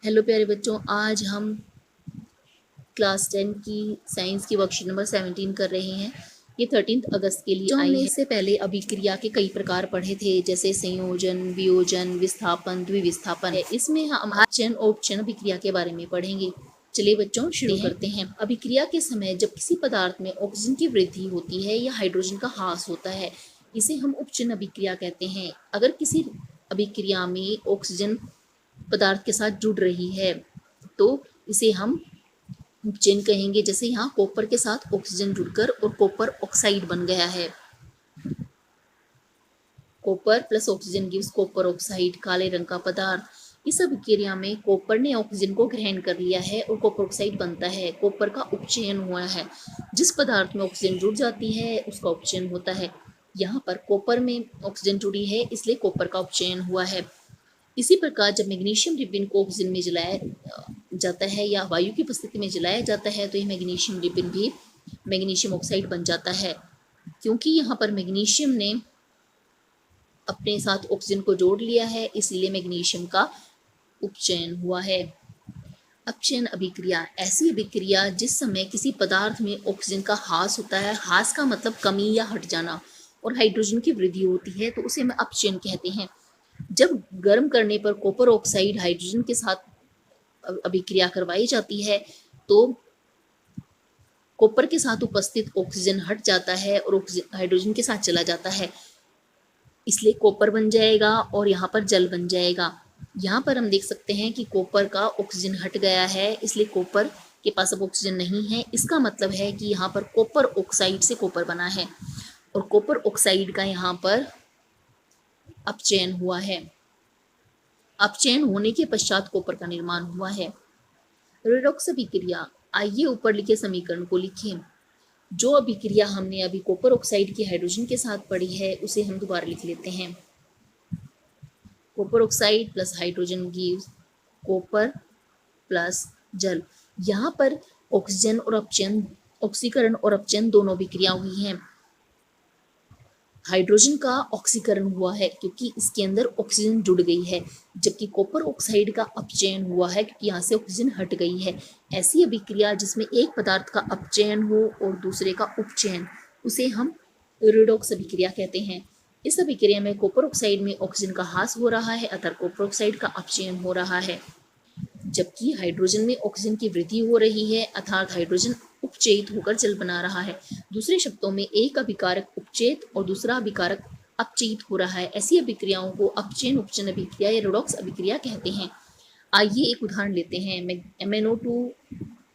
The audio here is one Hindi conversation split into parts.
हेलो प्यारे बच्चों, आज हम क्लास 10 की साइंस की वर्कशीट नंबर 17 कर रहे हैं। ये 13 अगस्त के लिए आई है। इससे पहले अभिक्रिया के कई प्रकार पढ़े थे, जैसे संयोजन, वियोजन, विस्थापन, द्विविस्थापन। इसमें हम अपचयन और उपचयन अभिक्रिया के बारे में पढ़ेंगे। चलिए बच्चों, शुरू करते हैं। अभिक्रिया के समय जब किसी पदार्थ में ऑक्सीजन की वृद्धि होती है या हाइड्रोजन का ह्रास होता है, इसे हम उपचयन अभिक्रिया कहते हैं। अगर किसी अभिक्रिया में ऑक्सीजन पदार्थ के साथ जुड़ रही है तो इसे हम उपचयन कहेंगे। जैसे यहाँ कॉपर के साथ ऑक्सीजन जुड़कर और कॉपर ऑक्साइड बन गया है। Copper plus oxygen gives copper oxide, काले रंग का पदार्थ। इस अभिक्रिया में कॉपर ने ऑक्सीजन को ग्रहण कर लिया है और कॉपर ऑक्साइड बनता है। कॉपर का उपचयन हुआ है। जिस पदार्थ में ऑक्सीजन जुड़ जाती है उसका उपचयन होता है। यहाँ पर कॉपर में ऑक्सीजन जुड़ी है, इसलिए कॉपर का उपचयन हुआ है। इसी प्रकार जब मैग्नीशियम रिबिन को ऑक्सीजन में जलाया जाता है या वायु की उपस्थिति में जलाया जाता है तो यह मैग्नीशियम रिबिन भी मैग्नीशियम ऑक्साइड बन जाता है। क्योंकि यहाँ पर मैग्नीशियम ने अपने साथ ऑक्सीजन को जोड़ लिया है, इसलिए मैग्नीशियम का उपचयन हुआ है। अपचयन अभिक्रिया ऐसी अभिक्रिया जिस समय किसी पदार्थ में ऑक्सीजन का ह्रास होता है। ह्रास का मतलब कमी या हट जाना, और हाइड्रोजन की वृद्धि होती है तो उसे हम अपचयन कहते हैं। जब गर्म करने पर कॉपर ऑक्साइड हाइड्रोजन के साथ अभिक्रिया करवाई जाती है तो कॉपर के साथ उपस्थित ऑक्सीजन हट जाता है और हाइड्रोजन के साथ चला जाता है, इसलिए कॉपर बन जाएगा और यहाँ पर जल बन जाएगा। यहाँ पर हम देख सकते हैं कि कॉपर का ऑक्सीजन हट गया है, इसलिए कॉपर के पास अब ऑक्सीजन नहीं है। इसका मतलब है कि यहाँ पर कॉपर ऑक्साइड से कॉपर बना है और कॉपर ऑक्साइड का यहाँ पर अपचयन हुआ है। अपचयन होने के पश्चात कॉपर का निर्माण हुआ है। रेडॉक्स अभिक्रिया। आइए ऊपर लिखे समीकरण को लिखें। जो अभिक्रिया हमने अभी कॉपर ऑक्साइड की हाइड्रोजन के साथ पढ़ी है उसे हम दोबारा लिख लेते हैं। Copper oxide plus hydrogen gives copper plus जल। यहाँ पर ऑक्सीजन और अपचयन, ऑक्सीकरण और अपचयन दोनों अभिक्रिया हुई हैं। हाइड्रोजन का ऑक्सीकरण हुआ है क्योंकि इसके अंदर ऑक्सीजन जुड़ गई है, जबकि कॉपर ऑक्साइड का अपचयन हुआ है क्योंकि यहाँ से ऑक्सीजन हट गई है। ऐसी अभिक्रिया जिसमें एक पदार्थ का अपचयन हो और दूसरे का उपचयन, उसे हम रेडॉक्स अभिक्रिया कहते हैं। इस अभिक्रिया में कॉपर ऑक्साइड में ऑक्सीजन का ह्रास हो रहा है अतः कॉपर ऑक्साइड का अपचयन हो रहा है, जबकि हाइड्रोजन में ऑक्सीजन की वृद्धि हो रही है अर्थात हाइड्रोजन उपचयित होकर जल बना रहा है। दूसरे शब्दों में एक अभिकारक उपचयित और दूसरा अभिकारक अपचयित हो रहा है। ऐसी अभिक्रियाओं को अपचयन उपचयन अभिक्रिया या रेडॉक्स अभिक्रिया कहते हैं। आइए एक उदाहरण लेते हैं। MnO2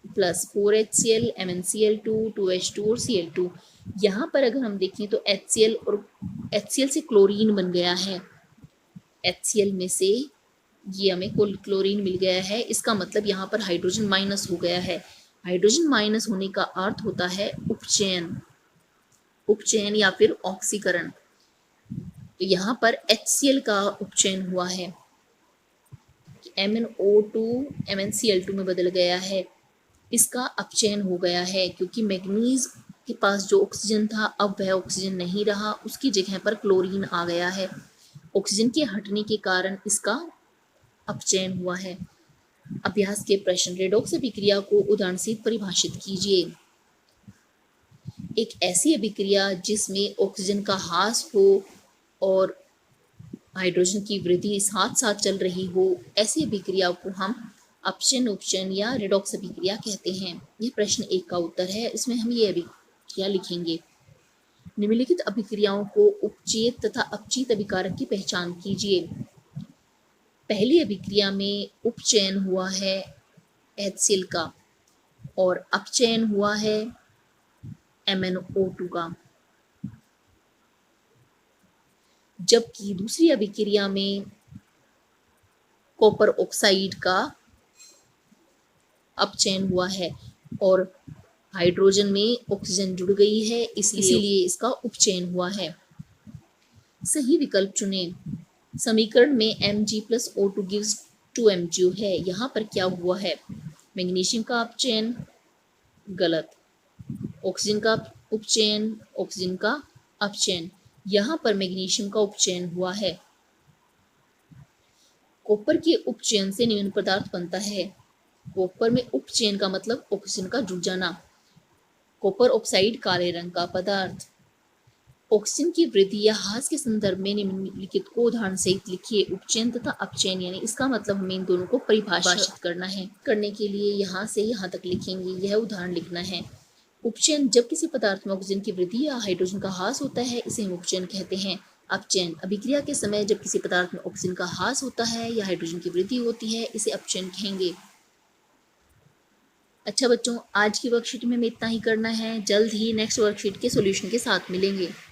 plus 4HCl, MnCl2, 2H2 और Cl2। यहाँ पर अगर हम देखें तो HCl और HCl से क्लोरीन बन गया है। HCl में से ये हमें क्लोरीन मिल गया है, इसका मतलब यहाँ पर हाइड्रोजन माइनस हो गया है। हाइड्रोजन माइनस होने का अर्थ होता है उपचयन, उपचयन या फिर ऑक्सीकरण। तो यहाँ पर HCl का उपचयन हुआ है, MnO2 MnCl2 में बदल गया है, इसका अपचयन हो गया है क्योंकि मैग्नीज के पास जो ऑक्सीजन था अब वह ऑक्सीजन नहीं रहा, उसकी जगह पर क्लोरीन आ गया है। ऑक्सीजन के हटने के कारण इसका अपचयन हुआ है। अभ्यास के प्रश्न। रेडॉक्स अभिक्रिया को उदाहरण से परिभाषित कीजिए। एक ऐसी अभिक्रिया जिसमें ऑक्सीजन का ह्रास हो और हाइड्रोजन की वृद्धि साथ साथ चल रही हो, ऐसी अभिक्रिया को हम अपचयन उपचयन या रेडॉक्स अभिक्रिया कहते हैं। यह प्रश्न 1 का उत्तर है, इसमें हम ये अभिक्रिया लिखेंगे। निम्नलिखित अभिक्रियाओं को उपचयित तथा अपचयित अभिकारक की पहचान कीजिए। पहली अभिक्रिया में उपचयन हुआ है HCl का और अपचयन हुआ है MnO2 का, जबकि दूसरी अभिक्रिया में कॉपर ऑक्साइड का अपचयन हुआ है और हाइड्रोजन में ऑक्सीजन जुड़ गई है, इसीलिए इसका उपचयन हुआ है। सही विकल्प चुनें। समीकरण में Mg+O2 गिव्स 2MgO है। यहाँ पर क्या हुआ है? मैग्नीशियम का अपचयन गलत, ऑक्सीजन का उपचयन, ऑक्सीजन का अपचयन। यहाँ पर मैग्नीशियम का उपचयन हुआ है। कॉपर के उपचयन से निम्न पदार्थ बनता है। कॉपर में उपचयन का मतलब ऑक्सीजन का जुड़ जाना। कॉपर ऑक्साइड काले रंग का पदार्थ। ऑक्सीजन की वृद्धि या ह्रास के संदर्भ में निम्नलिखित को उदाहरण सहित लिखिए। उपचयन तथा अपचयन, यानी इसका मतलब हमें इन दोनों को परिभाषित करना है। करने के लिए यहाँ से यहाँ तक लिखेंगे, यह उदाहरण लिखना है। उपचयन, जब किसी पदार्थ में ऑक्सीजन की वृद्धि या हाइड्रोजन का ह्रास होता है, इसे हम उपचयन कहते हैं। अपचयन, अभिक्रिया के समय जब किसी पदार्थ में ऑक्सीजन का ह्रास होता है या हाइड्रोजन की वृद्धि होती है, इसे अपचयन कहेंगे। अच्छा बच्चों, आज की वर्कशीट में हमें इतना ही करना है। जल्द ही नेक्स्ट वर्कशीट के सॉल्यूशन के साथ मिलेंगे।